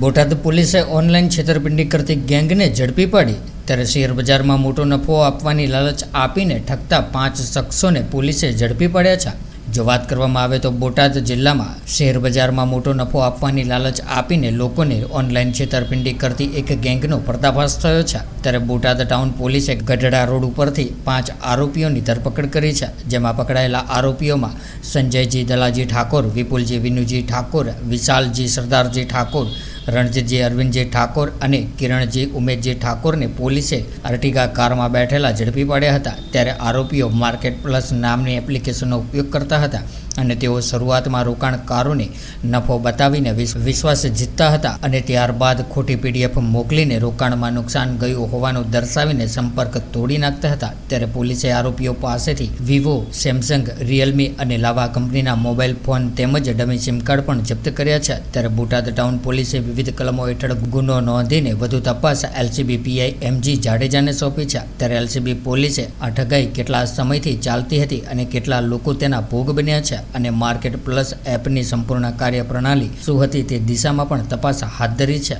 બોટાદ પોલીસે ઓનલાઈન છેતરપિંડી કરતી ગેંગને ઝડપી પાડી। ત્યારે શેર બજારમાં મોટો નફો આપવાની લાલચ આપીને ઠગતા 5 શખ્સોને પોલીસે ઝડપી પાડ્યા છે। જો વાત કરવામાં આવે તો બોટાદ જિલ્લામાં શેર બજારમાં મોટો નફો આપવાની લાલચ આપીને લોકોને ઓનલાઈન છેતરપિંડી કરતી એક ગેંગનો પર્દાફાશ થયો છે। ત્યારે બોટાદ ટાઉન પોલીસે ગઢડા રોડ ઉપરથી 5 આરોપીઓની ધરપકડ કરી છે। જેમાં પકડાયેલા આરોપીઓમાં સંજયજી દલાજી ઠાકોર, વિપુલજી વિનુજી ઠાકોર, વિશાલજી સરદારજી ઠાકોર, રણજીતજી અરવિંદજી ઠાકોર અને કિરણજી ઉમેશજી ઠાકોરને પોલીસે અર્ટિગા કારમાં બેઠેલા ઝડપી પાડ્યા હતા। ત્યારે આરોપીઓ માર્કેટ પ્લસ નામની એપ્લિકેશનનો ઉપયોગ કરતા હતા અને તેઓ શરૂઆતમાં રોકાણકારોને નફો બતાવીને વિશ્વાસ જીતતા હતા અને ત્યારબાદ ખોટી PDF મોકલીને રોકાણમાં નુકસાન ગયું હોવાનું દર્શાવીને સંપર્ક તોડી નાખતા હતા। ત્યારે પોલીસે આરોપીઓ પાસેથી વિવો, સેમસંગ, રિયલમી અને લાવા કંપનીના મોબાઈલ ફોન તેમજ ડમી સિમ કાર્ડ પણ જપ્ત કર્યા છે। ત્યારે બોટાદ ટાઉન પોલીસે વિવિધ કલમો હેઠળ ગુનો નોંધીને વધુ તપાસ LCB PI MG જાડેજાને સોંપી છે। ત્યારે LCB પોલીસે આ ઠગાઈ કેટલા સમયથી ચાલતી હતી અને કેટલા લોકો તેના ભોગ બન્યા છે અને માર્કેટ પ્લસ એપની સંપૂર્ણ કાર્યપ્રણાલી શું હતી તે દિશામાં પણ તપાસ હાથ ધરી છે।